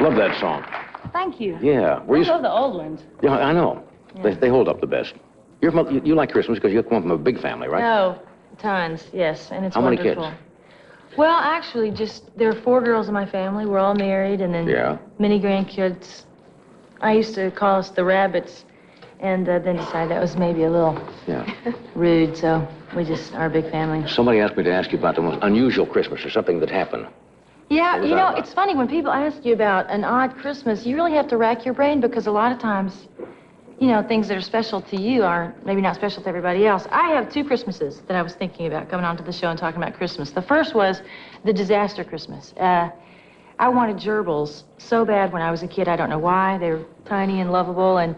Love that song. Thank you. Yeah. I love the old ones. Yeah, I know. Yeah. They hold up the best. You like Christmas because you come from a big family, right? Oh, tons, yes, and it's How many wonderful. kids? Well, actually, there are 4 girls in my family. We're all married, and then many grandkids. I used to call us the rabbits, and then decided that was maybe a little rude, so we just are a big family. Somebody asked me to ask you about the most unusual Christmas or something that happened. Yeah, you know, it's funny, when people ask you about an odd Christmas, you really have to rack your brain, because a lot of times, you know, things that are special to you are maybe not special to everybody else. I have 2 Christmases that I was thinking about coming onto the show and talking about Christmas. The first was the disaster Christmas. I wanted gerbils so bad when I was a kid. I don't know why. They were tiny and lovable, and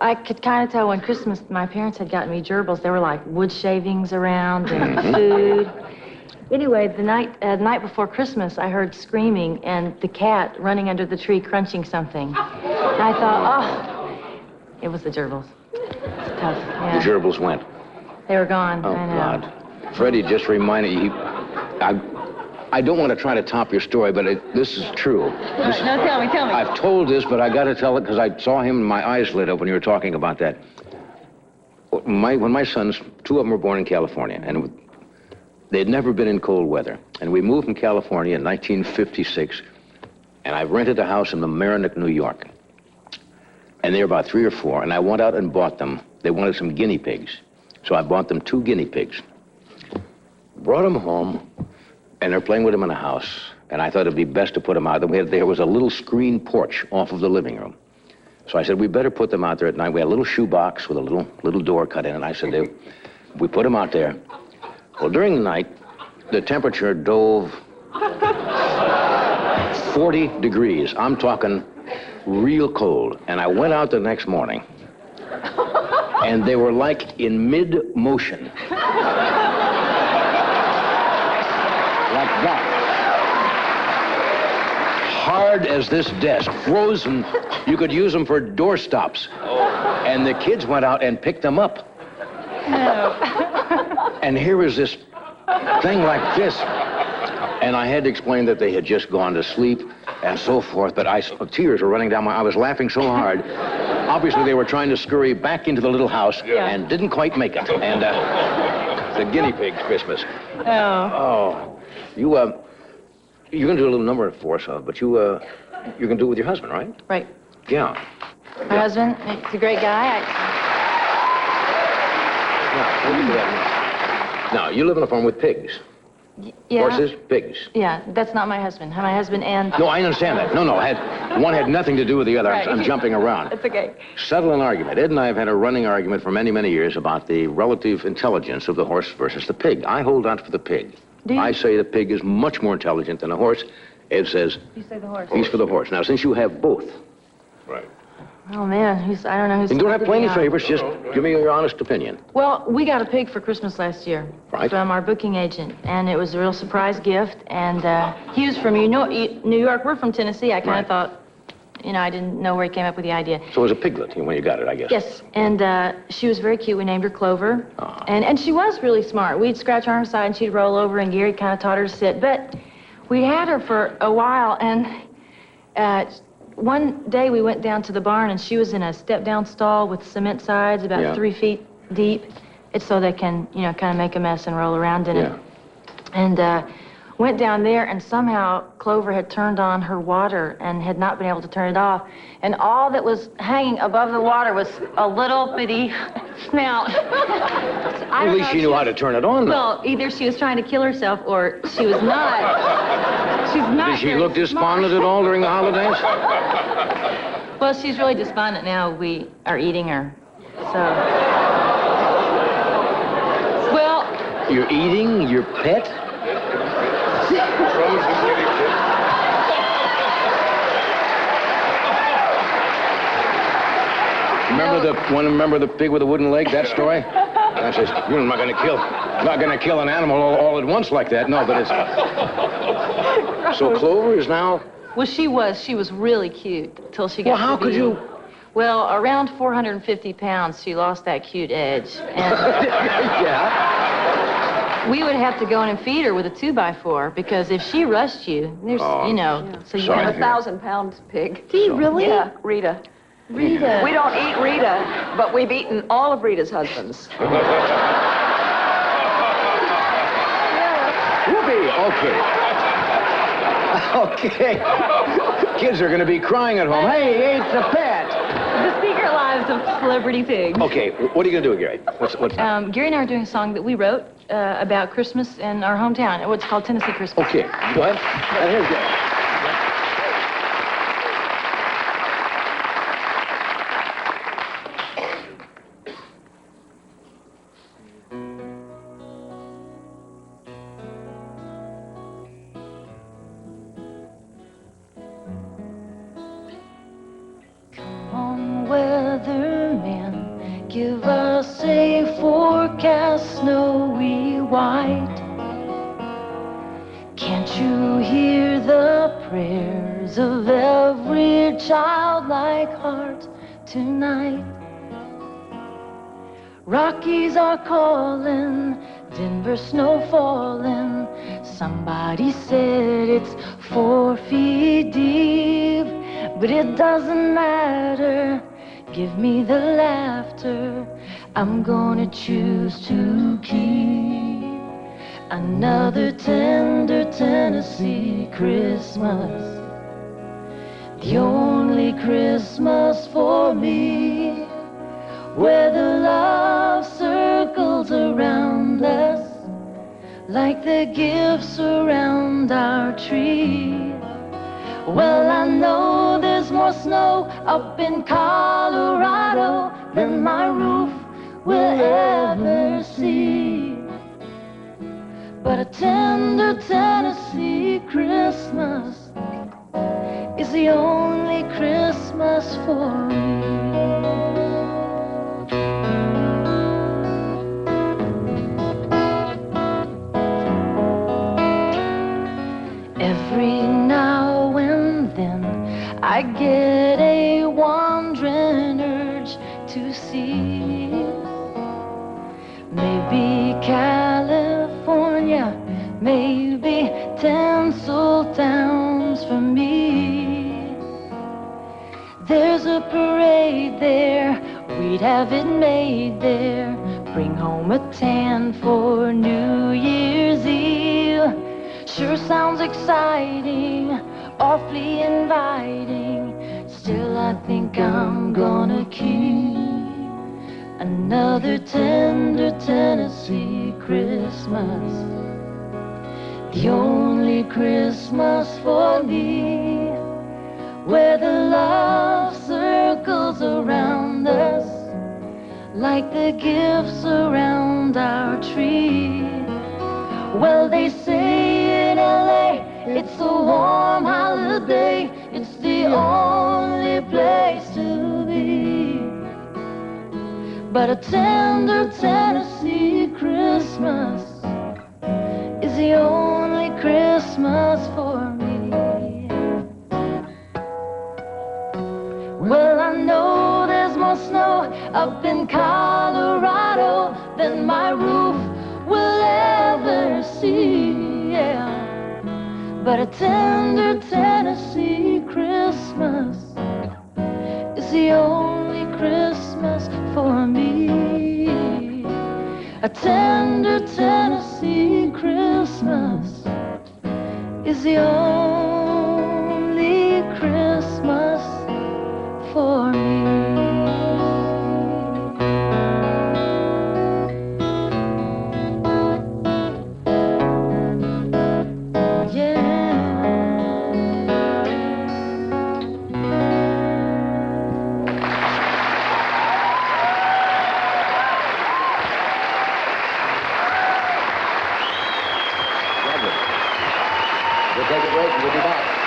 I could kind of tell when Christmas my parents had gotten me gerbils. There were like wood shavings around and food. Anyway, the night before Christmas, I heard screaming and the cat running under the tree crunching something. And I thought, oh, it was the gerbils. It's tough. Yeah. The gerbils went. They were gone. Oh, I know. God. Freddie just reminded you. I don't want to try to top your story, but this is true. No, tell me. I've told this, but I got to tell it because I saw him and my eyes lit up when you were talking about that. When my sons, 2 of them were born in California, and they'd never been in cold weather. And we moved from California in 1956, and I rented a house in Mamaroneck, New York. And they were about 3 or 4, and I went out and bought them. They wanted some guinea pigs. So I bought them 2 guinea pigs. Brought them home. And they're playing with them in the house, and I thought it'd be best to put them out. There was a little screen porch off of the living room. So I said, we better put them out there at night. We had a little shoebox with a little door cut in, and I said, we put them out there. Well, during the night, the temperature dove 40 degrees. I'm talking real cold. And I went out the next morning, and they were like in mid-motion. Like that. Hard as this desk, frozen. You could use them for doorstops. And the kids went out and picked them up. No. And here was this thing like this. And I had to explain that they had just gone to sleep and so forth, but tears were running down I was laughing so hard. Obviously, they were trying to scurry back into the little house and didn't quite make it. And the guinea pig Christmas. Oh. You're going to do a little number for us, but you're going to do it with your husband, right? Right. Yeah. My husband, he's a great guy. Now, you live on a farm with pigs. Yeah. Horses, pigs. Yeah, that's not my husband. My husband and... No, I understand that. No, one had nothing to do with the other. Right. I'm jumping around. It's okay. Settle an argument. Ed and I have had a running argument for many, many years about the relative intelligence of the horse versus the pig. I hold out for the pig. Do you? I say the pig is much more intelligent than a horse. Ed says... You say the horse. He's for the horse. Now, since you have both... Right. Oh, man, I don't know who's... You don't have to play any favorites, just give me your honest opinion. Well, we got a pig for Christmas last year. Right. From our booking agent, and it was a real surprise gift, and he was from New York. We're from Tennessee. I kind of thought, I didn't know where he came up with the idea. So it was a piglet when you got it, I guess. Yes, and she was very cute. We named her Clover, and she was really smart. We'd scratch her on her side, and she'd roll over, and Gary kind of taught her to sit. But we had her for a while, and one day we went down to the barn, and she was in a step-down stall with cement sides about 3 feet deep. It's so they can, kind of make a mess and roll around in it. And went down there, and somehow Clover had turned on her water and had not been able to turn it off. And all that was hanging above the water was a little bitty snout. At least she knew how to turn it on, though. Well, either she was trying to kill herself or she was not. She's not. Did she look despondent at all during the holidays? Well, she's really despondent now. We are eating her. So. Well. You're eating your pet? Remember the pig with the wooden leg, that story? I says, you're not gonna kill an animal all at once like that. No, but it's... So Clover is now... Well, she was really cute till she got... Well, how could you... Well, around 450 pounds, she lost that cute edge. And... Yeah. We would have to go in and feed her with a 2x4 because if she rushed you, there's, you know, so you Sorry. have 1,000-pound pig. Do you really? Yeah, Rita. Rita. We don't eat Rita, but we've eaten all of Rita's husbands. Whoopee! Okay. Okay. Kids are going to be crying at home. Hey, he ate the pet. The secret lives of celebrity pigs. Okay, what are you going to do, Gary? What's that? Gary and I are doing a song that we wrote about Christmas in our hometown. It's called Tennessee Christmas. Okay, go ahead. Here's Gary. Weatherman, give us a forecast, snowy white. Can't you hear the prayers of every childlike heart tonight? Rockies are calling, Denver snow falling. Somebody said it's 4 feet deep, but it doesn't matter. Give me the laughter. I'm gonna choose to keep another tender Tennessee Christmas, the only Christmas for me, where the love circles around us like the gifts around our tree. Well, I know there's more snow up in Colorado than my roof will ever see. But a tender Tennessee Christmas is the only Christmas for me. Every now and then I get a wandering urge to see maybe California, maybe tinsel towns for me. There's a parade there, we'd have it made there. Bring home a tan for New Year's Eve. Sure sounds exciting, awfully inviting. Still, I think I'm gonna keep another tender Tennessee Christmas, the only Christmas for me, where the love circles around us like the gifts around our tree. Well, they say in LA it's a warm holiday, it's the only place to be. But a tender Tennessee Christmas is the only Christmas for me. Well, I know there's more snow up in Colorado than my roof will ever see, yeah. But a tender Tennessee Christmas is the only Christmas for me. A tender Tennessee Christmas is the only Christmas for me. We'll take a break and we'll be back.